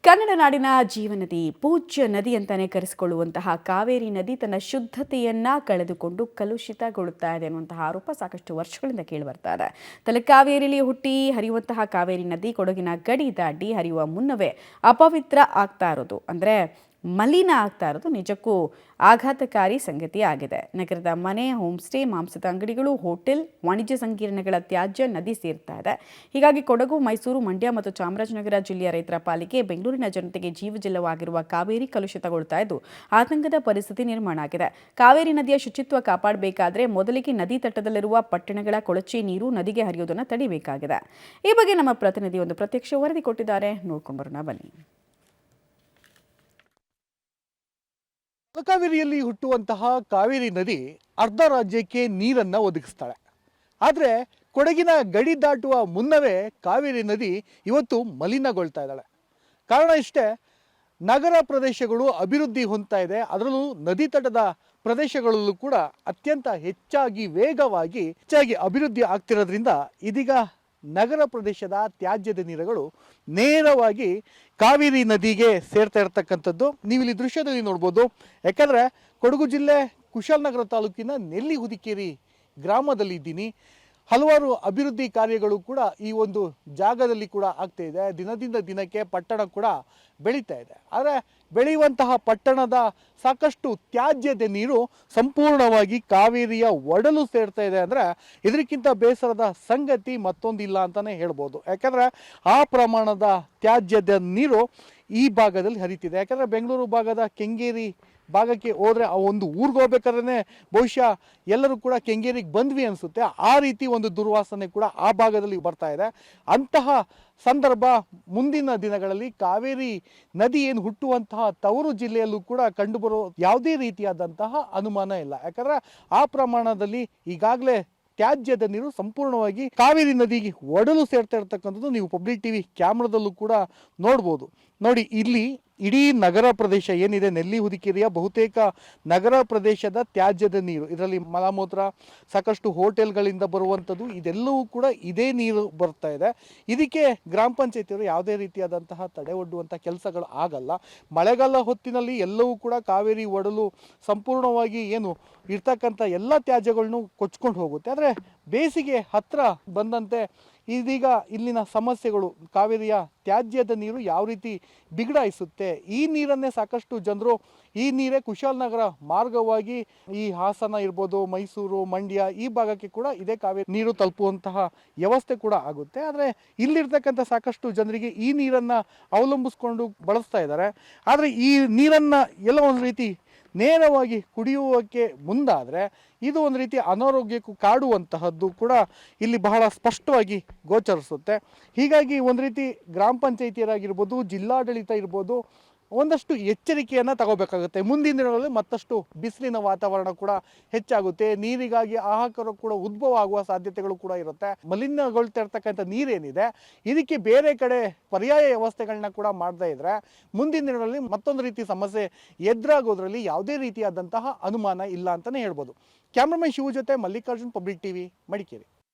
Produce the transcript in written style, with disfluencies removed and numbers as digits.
ಕನ್ನಡ ನಾಡಿನ ಜೀವನದಿ ಪೂಜ್ಯ ನದಿ ಅಂತಾನೆ ಕರೆಸಿಕೊಳ್ಳುವಂತಹ ಕಾವೇರಿ ನದಿ ತನ್ನ ಶುದ್ಧತೆಯನ್ನ ಕಳೆದುಕೊಂಡು ಕಲುಷಿತಗೊಳ್ಳುತ್ತಾ ಇದೆ ಅನ್ನುವಂತಹ ಆರೋಪ ಸಾಕಷ್ಟು ವರ್ಷಗಳಿಂದ ಕೇಳಿಬರ್ತಾ ಇದೆ. ತಲಕಾವೇರಿಯಲ್ಲಿ ಹುಟ್ಟಿ ಹರಿಯುವಂತಹ ಕಾವೇರಿ ನದಿ ಕೊಡಗಿನ ಗಡಿ ದಾಟಿ ಹರಿಯುವ ಮುನ್ನವೇ ಅಪವಿತ್ರ ಆಗ್ತಾ ಇರೋದು ಅಂದ್ರೆ ಮಲಿನ ಆಗ್ತಾ ಇರೋದು ನಿಜಕ್ಕೂ ಆಘಾತಕಾರಿ ಸಂಗತಿ ಆಗಿದೆ. ನಗರದ ಮನೆ, ಹೋಮ್ ಸ್ಟೇ, ಮಾಂಸದ ಅಂಗಡಿಗಳು, ಹೋಟೆಲ್, ವಾಣಿಜ್ಯ ಸಂಕೀರ್ಣಗಳ ತ್ಯಾಜ್ಯ ನದಿ ಸೇರ್ತಾ ಇದೆ. ಹೀಗಾಗಿ ಕೊಡಗು, ಮೈಸೂರು, ಮಂಡ್ಯ ಮತ್ತು ಚಾಮರಾಜನಗರ ಜಿಲ್ಲೆಯ ರೈತರ ಪಾಲಿಗೆ ಬೆಂಗಳೂರಿನ ಜನತೆಗೆ ಜೀವಜಲವಾಗಿರುವ ಕಾವೇರಿ ಕಲುಷಿತಗೊಳ್ತಾ ಇದ್ದು ಆತಂಕದ ಪರಿಸ್ಥಿತಿ ನಿರ್ಮಾಣ ಆಗಿದೆ. ಕಾವೇರಿ ನದಿಯ ಶುಚಿತ್ವ ಕಾಪಾಡಬೇಕಾದ್ರೆ ಮೊದಲಿಗೆ ನದಿ ತಟ್ಟದಲ್ಲಿರುವ ಪಟ್ಟಣಗಳ ಕೊಳಚೆ ನೀರು ನದಿಗೆ ಹರಿಯೋದನ್ನು ತಡಿಬೇಕಾಗಿದೆ. ಈ ಬಗ್ಗೆ ನಮ್ಮ ಪ್ರತಿನಿಧಿ ಒಂದು ಪ್ರತ್ಯಕ್ಷ ವರದಿ ಕೊಟ್ಟಿದ್ದಾರೆ, ನೋಡ್ಕೊಂಡು ಬರೋಣ ಬನ್ನಿ. ತಲಕಾವೇರಿಯಲ್ಲಿ ಹುಟ್ಟುವಂತಹ ಕಾವೇರಿ ನದಿ ಅರ್ಧ ರಾಜ್ಯಕ್ಕೆ ನೀರನ್ನ ಒದಗಿಸ್ತಾಳೆ. ಆದರೆ ಕೊಡಗಿನ ಗಡಿ ದಾಟುವ ಮುನ್ನವೇ ಕಾವೇರಿ ನದಿ ಇವತ್ತು ಮಲಿನಗೊಳ್ತಾ ಇದ್ದಾಳೆ. ಕಾರಣ ಇಷ್ಟೇ, ನಗರ ಪ್ರದೇಶಗಳು ಅಭಿವೃದ್ಧಿ ಹೊಂದ್ತಾ ಇದೆ. ಅದರಲ್ಲೂ ನದಿ ತಟದ ಪ್ರದೇಶಗಳಲ್ಲೂ ಕೂಡ ಅತ್ಯಂತ ವೇಗವಾಗಿ ಅಭಿವೃದ್ಧಿ ಆಗ್ತಿರೋದ್ರಿಂದ ಇದೀಗ ನಗರ ಪ್ರದೇಶದ ತ್ಯಾಜ್ಯದ ನೀರುಗಳು ನೇರವಾಗಿ ಕಾವೇರಿ ನದಿಗೆ ಸೇರ್ತಾ ಇರತಕ್ಕಂಥದ್ದು ನೀವು ಇಲ್ಲಿ ದೃಶ್ಯದಲ್ಲಿ ನೋಡ್ಬೋದು. ಯಾಕಂದರೆ ಕೊಡಗು ಜಿಲ್ಲೆ ಕುಶಾಲನಗರ ತಾಲೂಕಿನ ನೆಲ್ಲಿಹುದಿಕೇರಿ ಗ್ರಾಮದಲ್ಲಿ ಇದ್ದೀನಿ. ಹಲವಾರು ಅಭಿವೃದ್ಧಿ ಕಾರ್ಯಗಳು ಕೂಡ ಈ ಒಂದು ಜಾಗದಲ್ಲಿ ಕೂಡ ಆಗ್ತಾ ಇದೆ. ದಿನದಿಂದ ದಿನಕ್ಕೆ ಪಟ್ಟಣ ಕೂಡ ಬೆಳೀತಾ ಇದೆ. ಆದರೆ ಬೆಳೆಯುವಂತಹ ಪಟ್ಟಣದ ಸಾಕಷ್ಟು ತ್ಯಾಜ್ಯದ ನೀರು ಸಂಪೂರ್ಣವಾಗಿ ಕಾವೇರಿಯ ಒಡಲು ಸೇರ್ತಾ ಇದೆ. ಅಂದರೆ ಇದಕ್ಕಿಂತ ಬೇಸರದ ಸಂಗತಿ ಮತ್ತೊಂದಿಲ್ಲ ಅಂತಲೇ ಹೇಳ್ಬೋದು. ಯಾಕಂದರೆ ಆ ಪ್ರಮಾಣದ ತ್ಯಾಜ್ಯದ ನೀರು ಈ ಭಾಗದಲ್ಲಿ ಹರಿತಿದೆ. ಯಾಕಂದರೆ ಬೆಂಗಳೂರು ಭಾಗದ ಕೆಂಗೇರಿ ಭಾಗಕ್ಕೆ ಹೋದರೆ ಆ ಒಂದು ಊರಿಗೆ ಹೋಗ್ಬೇಕಾದ್ರೆ ಬಹುಶಃ ಎಲ್ಲರೂ ಕೂಡ ಕೆಂಗೇರಿಗೆ ಬಂದ್ವಿ ಅನಿಸುತ್ತೆ. ಆ ರೀತಿ ಒಂದು ದುರ್ವಾಸನೆ ಕೂಡ ಆ ಭಾಗದಲ್ಲಿ ಬರ್ತಾ ಇದೆ. ಅಂತಹ ಸಂದರ್ಭ ಮುಂದಿನ ದಿನಗಳಲ್ಲಿ ಕಾವೇರಿ ನದಿ ಏನು ಹುಟ್ಟುವಂತಹ ತವರು ಜಿಲ್ಲೆಯಲ್ಲೂ ಕೂಡ ಕಂಡುಬರೋ ಯಾವುದೇ ರೀತಿಯಾದಂತಹ ಅನುಮಾನ ಇಲ್ಲ. ಯಾಕಂದರೆ ಆ ಪ್ರಮಾಣದಲ್ಲಿ ಈಗಾಗಲೇ ತ್ಯಾಜ್ಯದ ನೀರು ಸಂಪೂರ್ಣವಾಗಿ ಕಾವೇರಿ ನದಿಗೆ ಒಡಲು ಸೇರ್ತಾ ಇರ್ತಕ್ಕಂಥದ್ದು ನೀವು ಪಬ್ಲಿಕ್ ಟಿವಿ ಕ್ಯಾಮ್ರಾದಲ್ಲೂ ಕೂಡ ನೋಡ್ಬೋದು. ನೋಡಿ, ಇಲ್ಲಿ ಇಡೀ ನಗರ ಪ್ರದೇಶ ಏನಿದೆ, ನೆಲ್ಲಿಹುದಿಕೇರಿಯ ಬಹುತೇಕ ನಗರ ಪ್ರದೇಶದ ತ್ಯಾಜ್ಯದ ನೀರು, ಇದರಲ್ಲಿ ಮಲಮೂತ್ರ, ಸಾಕಷ್ಟು ಹೋಟೆಲ್ಗಳಿಂದ ಬರುವಂಥದ್ದು, ಇದೆಲ್ಲವೂ ಕೂಡ ಇದೇ ನೀರು ಬರ್ತಾ ಇದೆ. ಇದಕ್ಕೆ ಗ್ರಾಮ ಪಂಚಾಯತಿಯವರು ಯಾವುದೇ ರೀತಿಯಾದಂತಹ ತಡೆ ಒಡ್ಡುವಂಥ ಕೆಲಸಗಳು ಆಗಲ್ಲ. ಮಳೆಗಾಲ ಹೊತ್ತಿನಲ್ಲಿ ಎಲ್ಲವೂ ಕೂಡ ಕಾವೇರಿ ಒಡಲು ಸಂಪೂರ್ಣವಾಗಿ ಏನು ಇರ್ತಕ್ಕಂಥ ಎಲ್ಲ ತ್ಯಾಜ್ಯಗಳನ್ನು ಕೊಚ್ಕೊಂಡು ಹೋಗುತ್ತೆ. ಆದರೆ ಬೇಸಿಗೆ ಹತ್ತಿರ ಬಂದಂತೆ ಇದೀಗ ಇಲ್ಲಿನ ಸಮಸ್ಯೆಗಳು, ಕಾವೇರಿಯ ತ್ಯಾಜ್ಯದ ನೀರು ಯಾವ ರೀತಿ ಬಿಗಡಾಯಿಸುತ್ತೆ, ಈ ನೀರನ್ನೇ ಸಾಕಷ್ಟು ಜನರು ಈ ನೀರೇ ಕುಶಾಲನಗರ ಮಾರ್ಗವಾಗಿ ಈ ಹಾಸನ ಇರ್ಬೋದು, ಮೈಸೂರು, ಮಂಡ್ಯ ಈ ಭಾಗಕ್ಕೆ ಕೂಡ ಇದೇ ಕಾವೇರಿ ನೀರು ತಲುಪುವಂತಹ ವ್ಯವಸ್ಥೆ ಕೂಡ ಆಗುತ್ತೆ. ಆದರೆ ಇಲ್ಲಿರ್ತಕ್ಕಂಥ ಸಾಕಷ್ಟು ಜನರಿಗೆ ಈ ನೀರನ್ನು ಅವಲಂಬಿಸ್ಕೊಂಡು ಬಳಸ್ತಾ ಇದ್ದಾರೆ. ಆದರೆ ಈ ನೀರನ್ನು ಎಲ್ಲ ಒಂದು ರೀತಿ ನೇರವಾಗಿ ಕುಡಿಯುವಕ್ಕೆ ಮುಂದಾದರೆ ಇದು ಒಂದು ರೀತಿ ಅನಾರೋಗ್ಯಕ್ಕೂ ಕಾಡುವಂತಹದ್ದು ಕೂಡ ಇಲ್ಲಿ ಬಹಳ ಸ್ಪಷ್ಟವಾಗಿ ಗೋಚರಿಸುತ್ತೆ. ಹೀಗಾಗಿ ಒಂದು ರೀತಿ ಗ್ರಾಮ ಪಂಚಾಯಿತಿಯರಾಗಿರ್ಬೋದು, ಜಿಲ್ಲಾಡಳಿತ ಇರ್ಬೋದು, ಒಂದಷ್ಟು ಎಚ್ಚರಿಕೆಯನ್ನು ತಗೋಬೇಕಾಗುತ್ತೆ. ಮುಂದಿನ ದಿನಗಳಲ್ಲಿ ಮತ್ತಷ್ಟು ಬಿಸಿಲಿನ ವಾತಾವರಣ ಕೂಡ ಹೆಚ್ಚಾಗುತ್ತೆ. ನೀರಿಗಾಗಿ ಹಾಹಾಕಾರ ಕೂಡ ಉದ್ಭವ ಆಗುವ ಸಾಧ್ಯತೆಗಳು ಕೂಡ ಇರುತ್ತೆ. ಮಲಿನಗೊಳ್ತಾ ಇರ್ತಕ್ಕಂಥ ನೀರೇನಿದೆ ಇದಕ್ಕೆ ಬೇರೆ ಕಡೆ ಪರ್ಯಾಯ ವ್ಯವಸ್ಥೆಗಳನ್ನ ಕೂಡ ಮಾಡದೇ ಇದ್ರೆ ಮುಂದಿನ ದಿನಗಳಲ್ಲಿ ಮತ್ತೊಂದು ರೀತಿ ಸಮಸ್ಯೆ ಎದುರಾಗೋದ್ರಲ್ಲಿ ಯಾವುದೇ ರೀತಿಯಾದಂತಹ ಅನುಮಾನ ಇಲ್ಲ ಅಂತಲೇ ಹೇಳ್ಬೋದು. ಕ್ಯಾಮ್ರಾಮನ್ ಶಿವು ಜೊತೆ ಮಲ್ಲಿಕಾರ್ಜುನ್, ಪಬ್ಲಿಕ್ ಟಿವಿ, ಮಡಿಕೇರಿ.